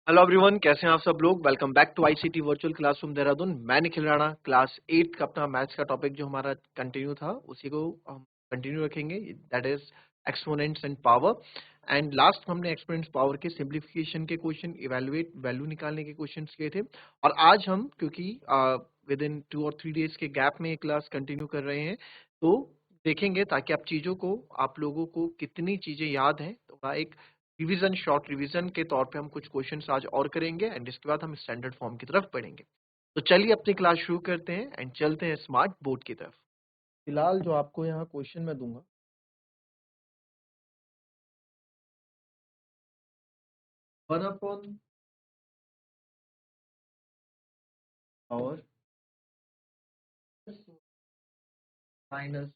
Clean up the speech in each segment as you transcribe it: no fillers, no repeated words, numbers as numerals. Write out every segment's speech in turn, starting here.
Hello everyone, कैसे हैं आप सब लोग। Welcome back to ICT virtual classroom Dehradun. मैं निखिल राणा, क्लास 8 का अपना मैथ्स का टॉपिक जो हमारा कंटिन्यू था उसी को हम कंटिन्यू रखेंगे, that is exponents and power. And last हमने एक्सपोनेंट्स पावर के सिंप्लीफिकेशन के क्वेश्चन, इवैल्यूएट वैल्यू निकालने के क्वेश्चंस किए थे। और आज हम क्योंकि विद इन 2 और 3 डेज के गैप में ये क्लास कंटिन्यू कर रहे हैं, तो देखेंगे ताकि आप चीजों को, आप लोगों को कितनी चीजें याद हैं, थोड़ा एक रिवीजन, शॉर्ट रिवीजन के तौर पे हम कुछ क्वेश्चंस आज और करेंगे एंड इसके बाद हम स्टैंडर्ड फॉर्म की तरफ बढ़ेंगे। तो चलिए अपनी क्लास शुरू करते हैं एंड चलते हैं स्मार्ट बोर्ड की तरफ। फिलहाल जो आपको यहाँ क्वेश्चन मैं दूंगा, 1 पावर माइनस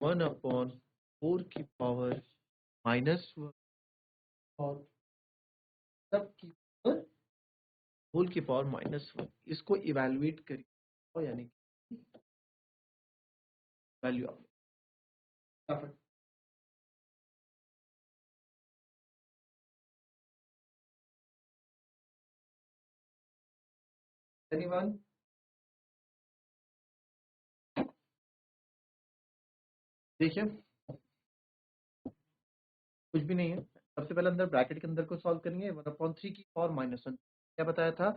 1/4 की पावर -1 और सब की पावर होल की पावर -1, इसको इवेलुएट करिए, और यानी वैल्यू आप एनीवन। देखिए, कुछ भी नहीं है। सबसे पहले अंदर ब्रैकेट के अंदर को सॉल्व करेंगे। 1/3 की पावर -1, क्या बताया था,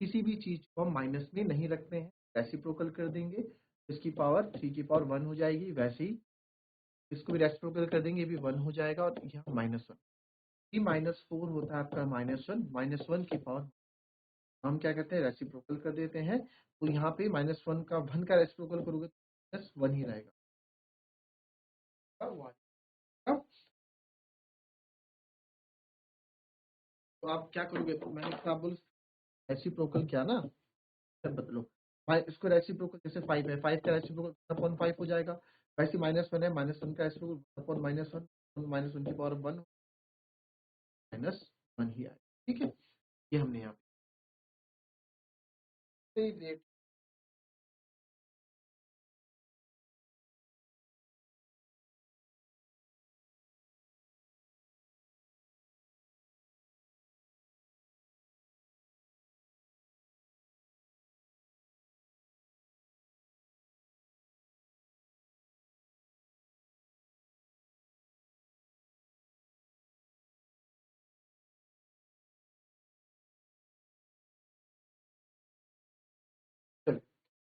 किसी भी चीज को हम माइनस में नहीं रखते हैं, रेसिप्रोकल कर देंगे, इसकी पावर 3 की पावर 1 हो जाएगी। वैसे ही इसको भी रेसिप्रोकल कर देंगे, ये भी 1 हो जाएगा, और यहाँ -1, 3 - 4 होता है आपका -1, -1 की पावर हम क्या करते हैं, रेसिप्रोकल कर देते हैं। तो यहाँ पे -1 का 1 का रेसिप्रोकल करोगे तो -1 ही रहेगा। तो आप क्या करोगे, तो मैंने क्या बोल, रेसिप्रोकल किया ना, सब बदलो। इसको रेसिप्रोकल जैसे 5 है, 5 का रेसिप्रोकल 1/5 हो जाएगा। वैसे -1 है, -1 का रेसिप्रोकल अपॉन -1 की पावर 1 -1 ही आएगा। ठीक है, ये हमने यहाँ पे चलिए,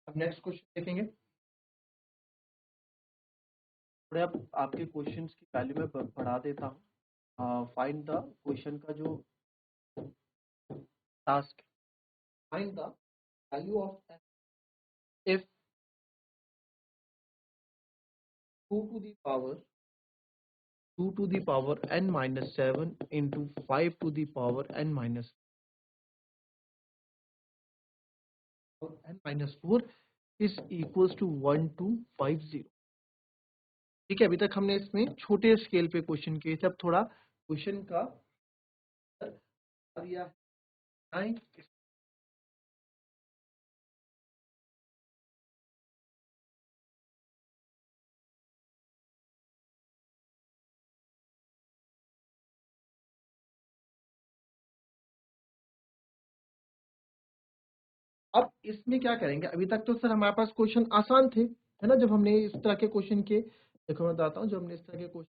अब नेक्स्ट क्वेश्चन देखेंगे। थोड़े आप आपके क्वेश्चंस की वैल्यू में बढ़ा देता हूँ। फाइंड द क्वेश्चन का जो task, find the value of if 2 to the power 2 to the power n minus 7 into 5 to the power n minus n minus 4 is equals to 1250। ठीक है, अभी तक हमने इसमें छोटे स्केल पे क्वेश्चन किए थे, अब थोड़ा क्वेश्चन का दिया है। अब इसमें क्या करेंगे, अभी तक तो सर हमारे पास क्वेश्चन आसान थे, है ना। जब हमने इस तरह के क्वेश्चन किए, देखो मैं बताता हूँ, जब हमने इस तरह के क्वेश्चन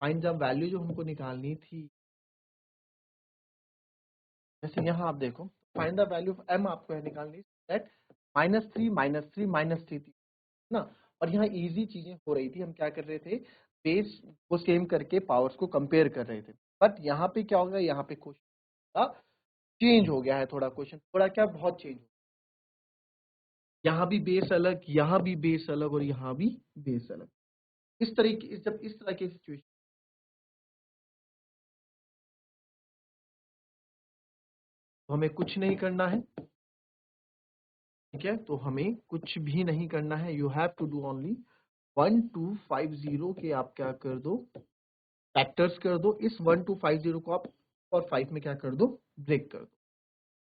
फाइंड जब वैल्यू जो हमको निकालनी थी, जैसे यहाँ आप देखो, find the value of m आपको है निकालनी, दैट -3 -3 -3 थी ना। और यहाँ इजी चीजें हो रही थी, हम क्या कर रहे थे, बेस को सेम करके पावर्स को कंपेयर कर रहे थे। बट यहाँ पे क्या होगा, यहाँ पे क्वेश्चन चेंज हो गया है, थोड़ा क्वेश्चन थोड़ा क्या बहुत चेंज हो, यहाँ भी बेस अलग, यहाँ भी बेस अलग, और यहाँ भी बेस अलग। इस तरीके, जब इस तरह की सिचुएशन, तो हमें कुछ नहीं करना है। ठीक है, तो हमें कुछ भी नहीं करना है, you have to do only 1250 के आप क्या कर दो, फैक्टर्स कर दो। इस 1250 को आप और 5 में क्या कर दो, ब्रेक कर दो।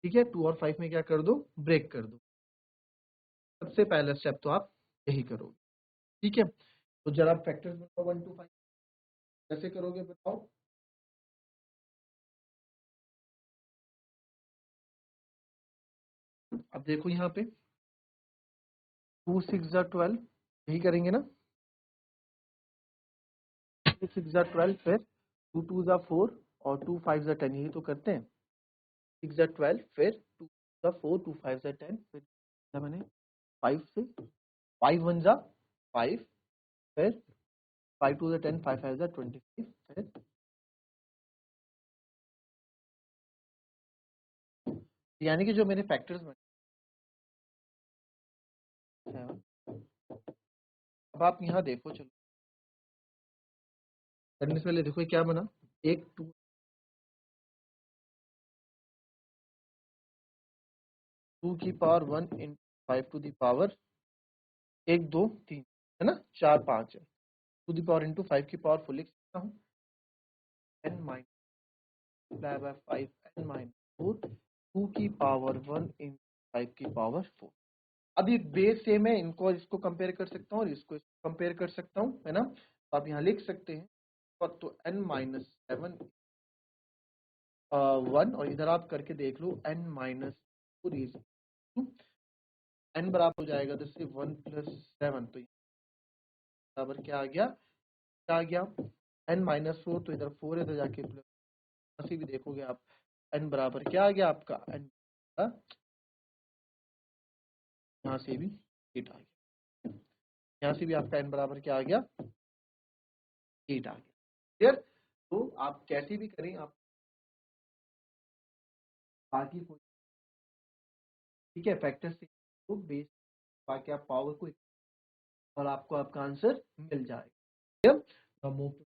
ठीक है, 2 और 5 में क्या कर दो, ब्रेक कर दो। सबसे पहला स्टेप तो आप यही करोगे। ठीक है, तो जरा फैक्टर्स बताओ, 1 to 5 कैसे करोगे बताओ। अब देखो यहाँ पे 2 6 जा 12, यही करेंगे ना, 2 6 जा 12, फिर 2 2 जा 4 और 2 5 जा 10, यही तो करते हैं। 6 जा 12, फिर 2 जा 4, 2 5 जा 10, फिर क्या बने 5 से 5 1 जा 5, फिर 5 2 जा 10, 5 5 जा 25, फिर यानी कि जो मेरे फैक्टर्स बने 7। अब आप यहाँ देखो, चलो करने से पहले देखो ये क्या बना, एक 2 की power 1 in 5 to the power 1 2 3 है ना, 4 5 है, टू द पावर इंटू 5 की पावर फुल लिख सकता हूँ, n minus by 5 n minus 4 2 की पावर 1 इन 5 की पावर 4। अब ये बेस सेम है, इनको इसको कंपेयर कर सकता हूँ और इसको कंपेयर कर सकता हूँ, है ना। तो आप यहाँ लिख सकते हैं, और तो n माइनस 7 1, और इधर आप करके देख लो n माइनस 4 इज n बराबर हो जाएगा इधर से 1 प्लस 7, तो बराबर क्या आ गया, क्या आ गया n माइनस 4, तो इधर 4 है तो जाके प्लस, ऐसे भी देखोगे आप n बराबर क्या आ गया आपका, n यहाँ से भी 8 आ गया, यहाँ से भी आपका n बराबर क्या आ गया, 8 आ गया। क्लियर। तो आप कैसे भी करें, आप बाकी कोई, ठीक है, फैक्टर से तो बेस बाकी आप पावर को, और आपको आपका आंसर मिल जाएगा। अब move to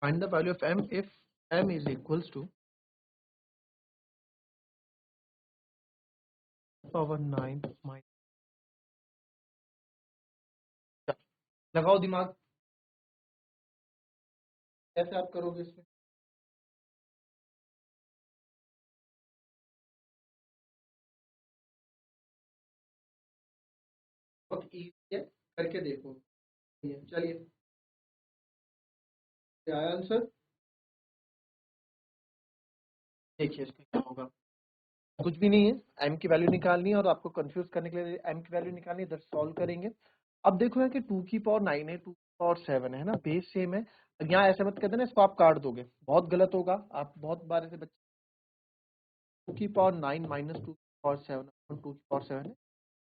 find the value of m if m is equals to power 9 minus, लगाओ दिमाग, कैसे आप करोगे इसमें, बहुत इजी है, करके देखो। चलिए, क्या आया आंसर, देखिए इसमें क्या होगा, कुछ भी नहीं है, m की वैल्यू निकालनी है और आपको कंफ्यूज करने के लिए m की वैल्यू निकालनी है, इधर सॉल्व करेंगे। अब देखो है कि 2 की पावर 9 है, 2 की पावर 7 है ना, बेस सेम है। यहाँ ऐसे मत कहते ना, इसको आप काट दोगे, बहुत गलत होगा, आप बहुत बार ऐसे बच्चे 2 की पावर 9 माइनस 2 की पावर 7 2 की पावर 7 है,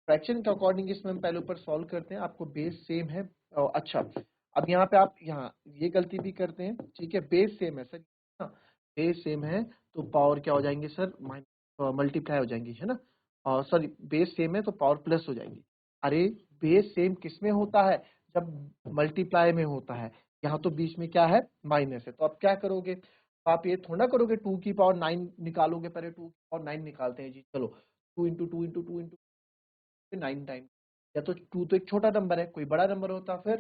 फ्रैक्शन के अकॉर्डिंग इसमें हम पहले ऊपर सॉल्व करते हैं, आपको बेस सेम है। अच्छा, अब यहाँ पे आप यहाँ ये गलती भी करते हैं, ठीक है, बेस सेम है सर, बेस सेम है तो पावर क्या हो जाएंगे सर, मल्टीप्लाई हो जाएंगी, है ना, और सॉरी बेस सेम है तो पावर प्लस हो जाएंगी। अरे बेस सेम किस में होता है, जब मल्टीप्लाई में होता है, यहाँ तो बीच में क्या है, माइनस है, तो आप क्या करोगे, तो आप ये थोड़ा करोगे 2 की पावर 9 निकालोगे, पहले 2 की पावर 9 निकालते हैं जी, चलो 2 इंटू 2 इंटू 2 इंटू 9 टाइम, या तो 2 तो एक छोटा नंबर है, कोई बड़ा नंबर होता फिर,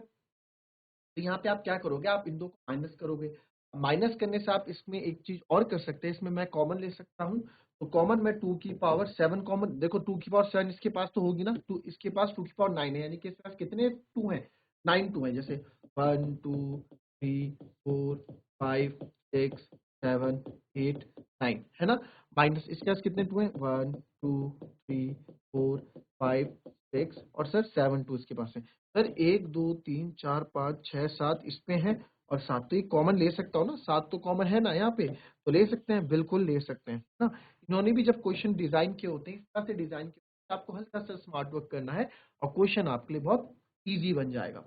तो यहाँ पे आप क्या करोगे, आप इन दो को माइनस करोगे। माइनस करने से आप इसमें एक चीज और कर सकते हैं, इसमें मैं कॉमन ले सकता हूँ, तो कॉमन में 2 की पावर 7 कॉमन, देखो 2 की पावर 7 इसके पास तो होगी ना, टू इसके पास 2 की पावर 9 है, यानी कि इसके पास कितने 2 हैं, 9 2 है, जैसे 1 2 3 4 5 6 7 8 9 है ना, माइनस इसके पास कितने 2 हैं, 1 2 3 4 5 6 और सर 7 2 इसके पास है। सर 1 2 3 4 5 6 7 इसमें है, और 7 तो ये कॉमन ले सकता हूँ ना, 7 तो कॉमन है ना यहाँ पे, तो ले सकते हैं, बिल्कुल ले सकते हैं ना। इन्होंने भी जब क्वेश्चन डिजाइन किए होते हैं, इस तरह से डिजाइन किए होते हैं, आपको हल्का सा स्मार्ट वर्क करना है और क्वेश्चन आपके लिए बहुत ईजी बन जाएगा।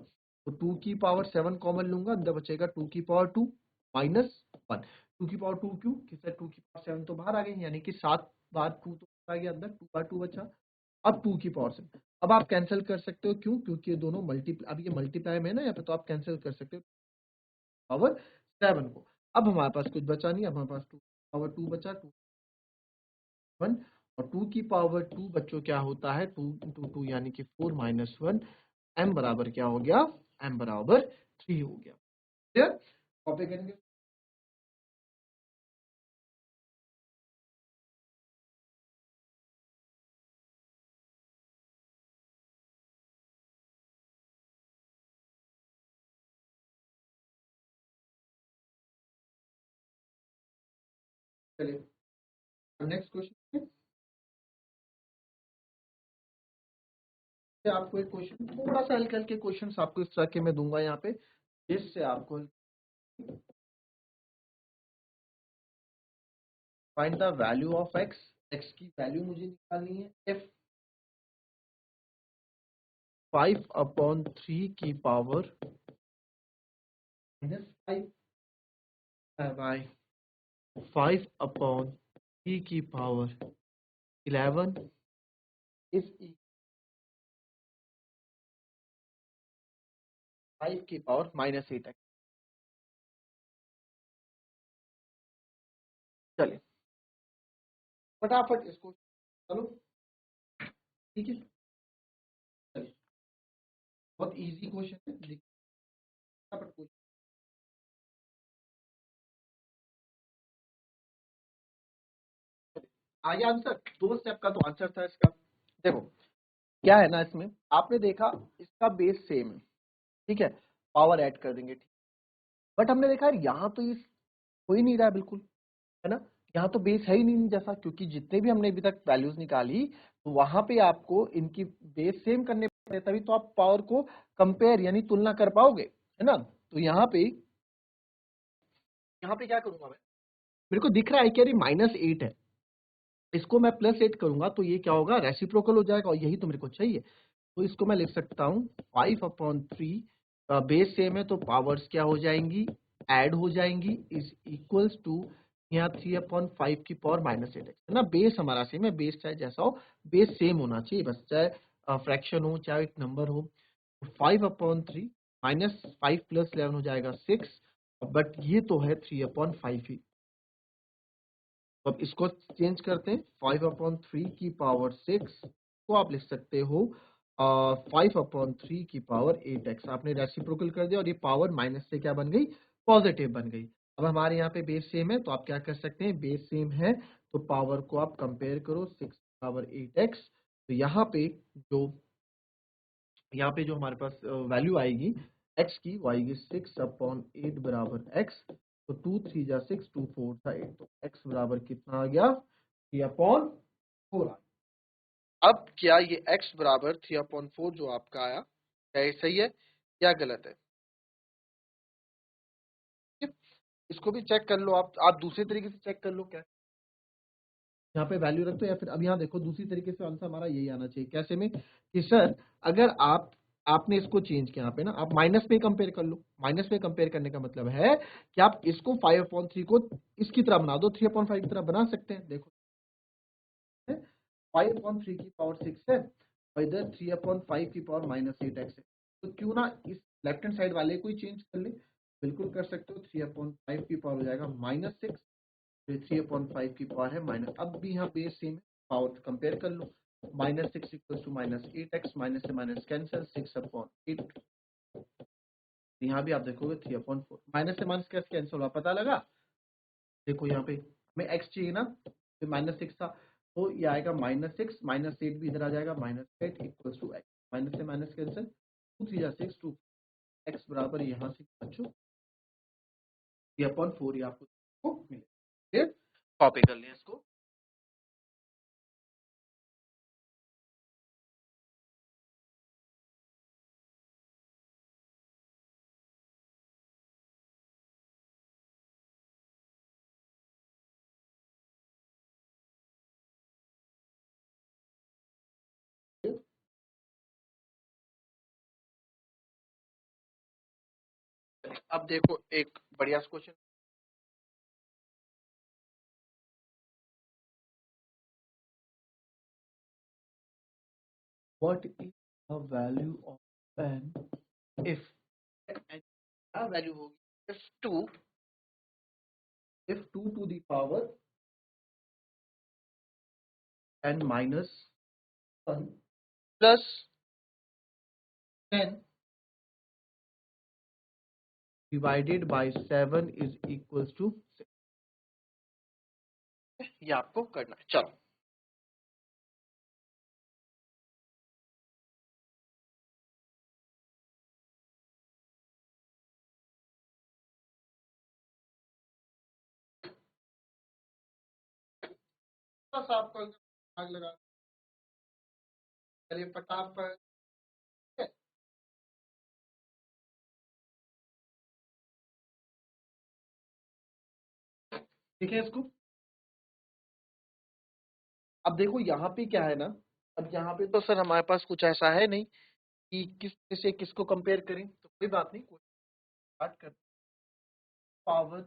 तो 2 की पावर 7 कॉमन लूंगा, अंदर बचेगा 2 की पावर 2 माइनस 1, 2 की पावर 2 क्यों, कि सर 2 की पावर 7 तो बाहर आ गई, यानी कि 7 बार 2 तो आ गया अंदर, 2 बार 2 बचा, अब 2 की पावर 7, अब आप कैंसिल कर सकते हो, क्यों, क्योंकि ये दोनों मल्टीप्लाई, अब ये मल्टीप्लाई में है ना यहाँ पे, तो आप कैंसिल कर सकते हो पावर 7 को। अब हमारे पास कुछ बचा नहीं, अब हमारे पास 2 पावर 2 बचा, 2 1, और 2 की पावर 2 बच्चों क्या होता है, 2 इंटू 2 यानी कि 4 माइनस 1, m बराबर क्या हो गया, m बराबर 3 हो गया। क्लियर? कॉपी करेंगे। चलिए नेक्स्ट क्वेश्चन। आपको एक क्वेश्चन थोड़ा सा हल्के हल्के क्वेश्चन आपको इस तरह के मैं दूंगा यहाँ पे, जिससे आपको find the value of x, x की वैल्यू मुझे निकालनी है। इफ 5/3 की पावर -5 बाय 5/3 की पावर 11 इज 5 की पावर -8 एक्स। चलिए फटाफट इसको चलो, ठीक है। चलिए बहुत इजी क्वेश्चन है, देखिए फटाफट क्वेश्चन। आगे आंसर, दो स्टेप का तो आंसर था इसका। देखो क्या है ना, इसमें आपने देखा इसका बेस सेम है, ठीक है, पावर ऐड कर देंगे, ठीक। बट हमने देखा यार यहाँ तो ये हो ही नहीं रहा है बिल्कुल, है ना, यहाँ तो बेस है ही नहीं जैसा, क्योंकि जितने भी हमने अभी तक वैल्यूज निकाली तो वहां पे आपको इनकी बेस सेम करने पड़े, तभी तो आप पावर को कंपेयर यानी तुलना कर पाओगे, है ना। तो यहाँ पे क्या करूंगा मैं, मेरे को दिख रहा है कि अरे -8 है, इसको मैं +8 करूंगा तो ये क्या होगा, रेसिप्रोकल हो जाएगा, और यही तो मेरे को चाहिए। तो इसको मैं लिख सकता हूँ 5/3, बेस सेम है तो पावर्स क्या हो जाएंगी, ऐड हो जाएंगी, इज इक्वल्स टू यहाँ 3/5 की पावर -8 है ना। बेस हमारा सेम है, बेस चाहे जैसा हो, बेस सेम होना चाहिए बस, चाहे फ्रैक्शन हो चाहे एक नंबर हो। 5/3 -5 + 11 हो जाएगा 6, बट ये तो है 3/5 ही। तो अब इसको चेंज करते हैं, 5/3 की पावर 6 को आप लिख सकते हो 5/3 की पावर 8x। आपने रेसिप्रोकल कर दिया और ये पावर माइनस से क्या बन गई, पॉजिटिव बन गई। अब हमारे यहाँ पे बेस सेम है तो आप क्या कर सकते हैं, बेस सेम है तो पावर को आप कंपेयर करो, 6/8x। तो यहाँ पे जो हमारे पास वैल्यू आएगी x की, वो आएगी 6/8 बराबर x। तो 2 3 जा 6, 2 4 था 8, तो x बराबर कितना आ गया, 3/4। अब क्या ये x बराबर 3/4 जो आपका आया, क्या ये सही है या गलत है? ठीक है? इसको भी चेक कर लो, आप दूसरे तरीके से चेक कर लो, क्या यहाँ पे वैल्यू रख दो, या फिर अब यहाँ देखो दूसरी तरीके से आंसर हमारा यही आना चाहिए, कैसे में कि सर अगर आपने इसको चेंज किया, यहाँ पे ना आप माइनस में कंपेयर कर लो। माइनस में कंपेयर करने का मतलब है कि आप इसको 5/3 को इसकी तरह बना दो, 3/5 की तरह बना सकते हैं। देखो 5/3 की पावर 6 है और इधर 3/5 की पावर -8x है, तो क्यों ना इस लेफ्ट हैंड साइड वाले को ही चेंज कर ले। बिल्कुल कर सकते हो, 3/5 की पावर हो जाएगा -6, 3/5 की पावर है माइनस। अब भी यहाँ बेस सेम है, पावर कंपेयर कर लो, -6 इक्वल टू -8x, माइनस से माइनस कैंसिल, 6/8। यहाँ भी आप देखोगे 3/4, माइनस से माइनस कैसे कैंसिल हुआ पता लगा। देखो यहाँ पे हमें x चाहिए ना, तो -6 था, तो ये आएगा -6, -8 भी इधर आ जाएगा, -8 इक्वल टू x, माइनस से माइनस कैंसिल, 2 3 6, 2 x बराबर यहाँ से बच्चों 3/4 ही आपको मिले। कॉपी कर लिया इसको। अब देखो एक बढ़िया question, what is the value of n if, क्या वैल्यू होगी if 2 to the power n minus 1 plus 10 divided by 7 is equals to 6। ये आपको करना है। चलो बस आपको आग लगा चलिए फटाफट। ठीक है इसको। अब देखो यहाँ पे क्या है ना, अब यहाँ पे तो सर हमारे पास कुछ ऐसा है नहीं कि किस से किसको कंपेयर करें, तो कोई बात नहीं, कोई स्टार्ट कर। पावर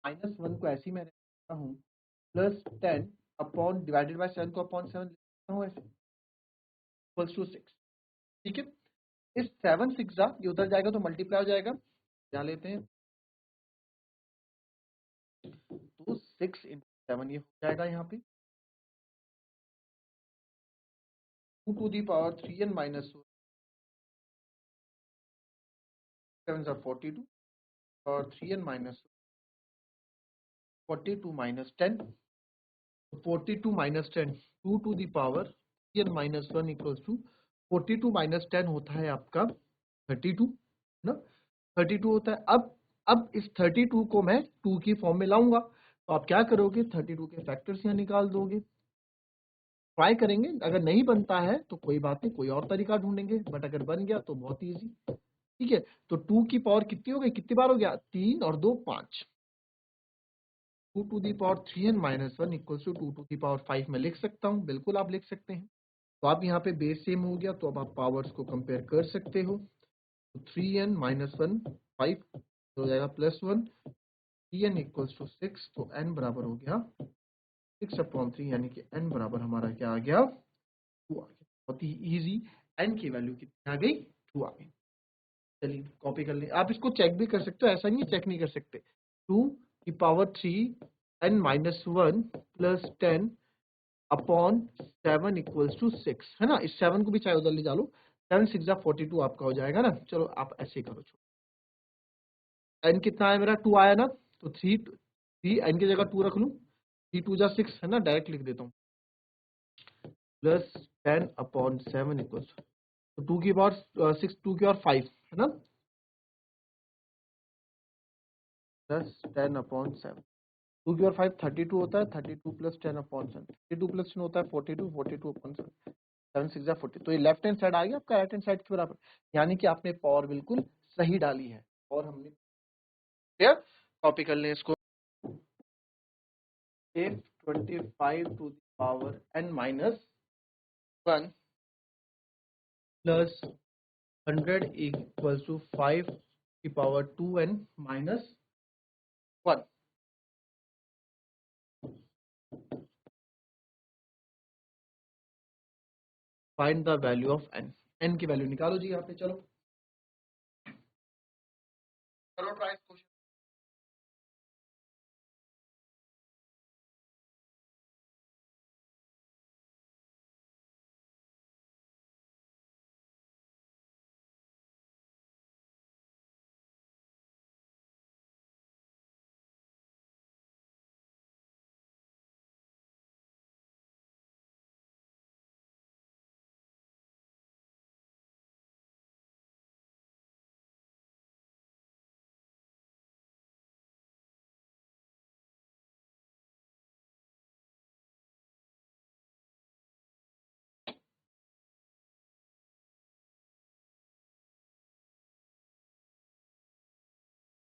-1 को ऐसे ही मैं लिखता हूँ +10 अपॉन डिवाइडेड बाय 7 को अपॉन 7 लिखता हूँ ऐसे इक्वल्स टू 6। ठीक है, इस 7 6 ये उधर जाएगा तो मल्टीप्लाई हो जाएगा, क्या लेते हैं तो 6 इंटू 7 ये हो जाएगा यहाँ पे 2 to the power 3n minus 7 42 और 3n minus 42 minus 10, 42 minus 10 2 to the power 3n minus 1 equals to 42 minus 10 होता है आपका 32 ना, 32 होता है। अब इस 32 को मैं 2 की फॉर्म में लाऊंगा, तो आप क्या करोगे 32 के फैक्टर्स यहाँ निकाल दोगे, ट्राई करेंगे, अगर नहीं बनता है तो कोई बात नहीं, कोई और तरीका ढूंढेंगे, बट अगर बन गया तो बहुत इजी। ठीक है, तो 2 की पावर कितनी हो गई, कितनी बार हो गया 3 और 2 5, 2 to the power 3n minus 1 equals to 2 to the power 5 में लिख सकता हूँ, बिल्कुल आप लिख सकते हैं। तो आप यहाँ पे बेस सेम हो गया, तो अब आप पावर्स को कंपेयर कर सकते हो। तो 3n माइनस 1 5 हो जाएगा +1, 3n इक्वल्स टू 6, तो n बराबर हो गया 6/3, यानी कि n बराबर हमारा क्या आ गया 2 आ गया। बहुत ही इजी, n की वैल्यू कितनी आ गई 2 आ गई। चलिए कॉपी कर लें, आप इसको चेक भी कर सकते हो, ऐसा नहीं है चेक नहीं कर सकते। 2 की power 3 n minus 1 plus 10 upon 7 equals to 6 है ना, इस 7 को भी चाहे उधर ले डालो, 7 6 42 आपका हो जाएगा ना। चलो आप ऐसे ही करो, n कितना है मेरा 2 आया ना, तो 3 n की जगह 2 रख लूं, 3 2 जा 6 है ना, डायरेक्ट लिख देता हूँ प्लस 10 अपॉन 7 इक्वल्स, तो 2 की पावर 6 2 की पावर 5 है ना, प्लस 10 अपॉन 7, 2 की पावर 5 32 होता है, 32 प्लस 10 अपॉन 7, 32 प्लस 10 होता है 42, 42 अपॉन 7, 7 6 40, तो ये लेफ्ट हैंड साइड आ गया आपका राइट हैंड साइड के बराबर, यानी कि आपने पावर बिल्कुल सही डाली है। और हमने क्या कॉपी कर लें इसको, if 25 to the power n minus 1 plus 100 equals to 5 की power 2n minus 1, find the value of n, n की वैल्यू निकालो जी यहाँ पे, चलो करो ट्राई क्वेश्चन।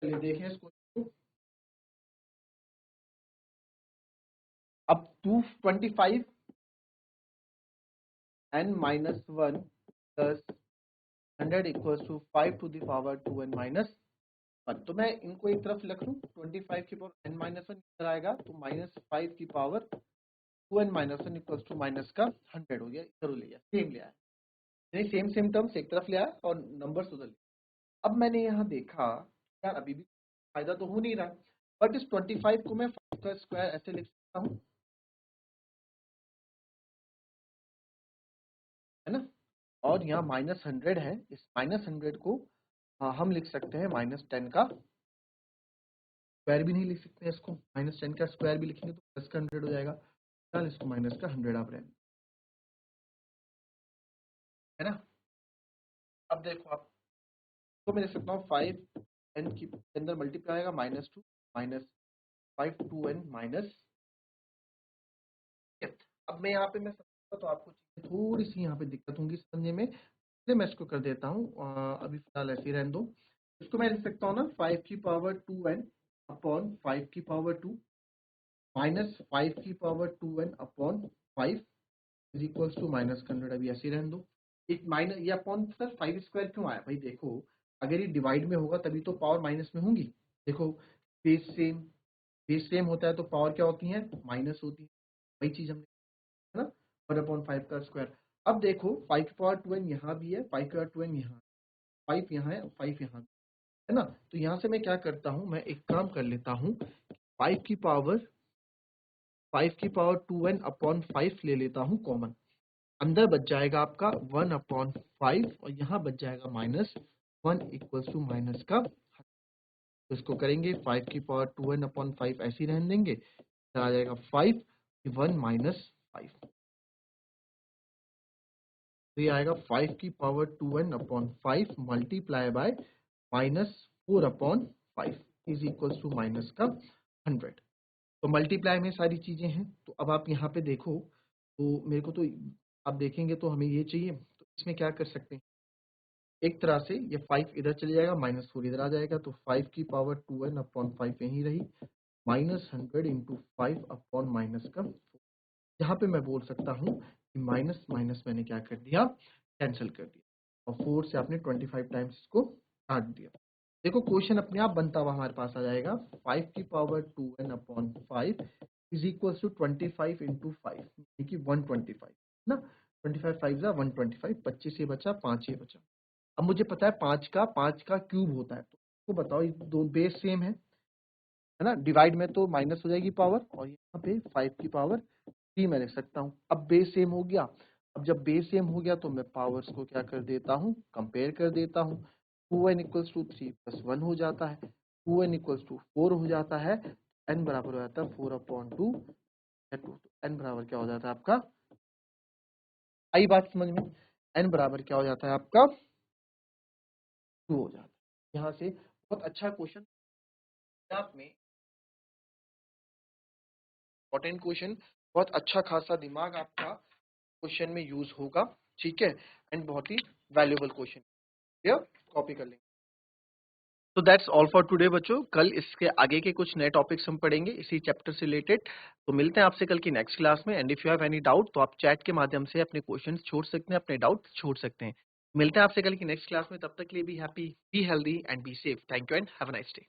चलिए देखें इस क्वेश्चन को, अब 225 n minus 1 plus 100 equals to 5 to the power 2n minus 1, तो मैं इनको एक तरफ लिख लूँ, 25 की पावर n माइनस 1 इधर आएगा, तो -5 की power 2n minus 1 equals to minus का 100 हो गया, इधर ले आया, सेम ले आया, यानी सेम सेम टर्म्स एक तरफ ले आया और नंबर्स उधर ले। अब मैंने यहाँ देखा यार अभी भी फायदा तो हो नहीं रहा, बट इस 25 को मैं 5 का स्क्वायर ऐसे लिख सकता हूँ, है ना, और यहाँ -100 है, इस -100 को हम लिख सकते हैं -10 का स्क्वायर भी नहीं लिख सकते हैं इसको, -10 का स्क्वायर भी लिखेंगे तो प्लस का 100 हो जाएगा, चल इसको माइनस का 100 आप रहने, है ना। अब देखो आप, तो मैं लिख सकता हूँ 5n के अंदर मल्टीप्लाई आएगा -2 -5 2n माइनस। अब मैं यहाँ पे मैं समझूंगा तो आपको चीजें थोड़ी सी यहाँ पे दिक्कत होंगी समझने में, इसलिए मैं इसको कर देता हूँ, अभी फिलहाल ऐसे ही रहने दो। इसको मैं लिख सकता हूँ ना 5 की पावर 2n अपॉन 5 की पावर 2 माइनस 5 की power 2n upon 5 is equals to -100, अभी ऐसे ही रहने दो। एक माइनस ये अपॉन सर 5 स्क्वायर क्यों आया भाई, देखो अगर ये डिवाइड में होगा तभी तो पावर माइनस में होंगी। देखो बेस सेम होता है तो पावर क्या होती है, माइनस होती है, वही चीज हमने, है ना, 1/5 का स्क्वायर। अब देखो 5 की पावर 2n यहाँ भी है, 5 की पावर 2n यहाँ, 5 यहाँ है, 5 यहाँ है ना। तो यहाँ से मैं क्या करता हूँ, मैं एक काम कर लेता हूँ, 5 की पावर 2n अपॉन 5 ले लेता हूँ कॉमन, अंदर बच जाएगा आपका 1/5 और यहाँ बच जाएगा -1 इक्वल्स टू माइनस का, तो इसको करेंगे 5 की पावर 2n अपॉन 5 ऐसे ही रहने देंगे, आ जाएगा 5 1 -5, तो ये आएगा 5 की power 2n upon 5 multiply by -4/5 is equals to minus का 100। तो मल्टीप्लाई में सारी चीजें हैं, तो अब आप यहाँ पे देखो, तो मेरे को तो आप देखेंगे तो हमें ये चाहिए, तो इसमें क्या कर सकते हैं, एक तरह से ये 5 इधर चले जाएगा, -4 इधर आ जाएगा, तो 5 की पावर 2n अपॉन 5 यहीं रही, -100 इंटू 5 अपॉन माइनस का 4। यहाँ पे मैं बोल सकता हूँ कि माइनस माइनस मैंने क्या कर दिया, कैंसिल कर दिया, और 4 से आपने 25 टाइम्स इसको काट दिया। देखो क्वेश्चन अपने आप बनता हुआ हमारे पास आ जाएगा, 5 की power 2n upon 5 is equal to 25 into 5 यानी कि 125 ना, 25 5 जा 125, 25 ये बचा, 5 ये बचा। अब मुझे पता है 5 का क्यूब होता है, तो बताओ ये दो बेस सेम है ना, डिवाइड में तो माइनस हो जाएगी पावर, और यहाँ पे 5 की पावर 3 मैं लिख सकता हूँ। अब बेस सेम हो गया, अब जब बेस सेम हो गया तो मैं पावर्स को क्या कर देता हूँ, कंपेयर कर देता हूँ, 2n इक्वल्स टू 3 + 1 हो जाता है, 2n इक्वल्स टू 4 हो जाता है, n बराबर हो जाता है 4/2 या 2, तो n बराबर क्या हो जाता है आपका, आई बात समझ में, n बराबर क्या हो जाता है आपका 2 हो जाता है। यहाँ से बहुत अच्छा क्वेश्चन में, इंपॉर्टेंट क्वेश्चन, बहुत अच्छा खासा दिमाग आपका क्वेश्चन में यूज होगा, ठीक है, एंड बहुत ही वैल्यूएबल क्वेश्चन, कॉपी कर लेंगे। तो दैट्स ऑल फॉर टुडे बच्चों, कल इसके आगे के कुछ नए टॉपिक्स हम पढ़ेंगे इसी चैप्टर से रिलेटेड। तो मिलते हैं आपसे कल की नेक्स्ट क्लास में, and if you have any doubt तो आप चैट के माध्यम से अपने क्वेश्चंस छोड़ सकते हैं, अपने डाउट छोड़ सकते हैं। मिलते हैं आपसे कल की नेक्स्ट क्लास में, तब तक के लिए be happy, be healthy and be safe. Thank you and have a nice day.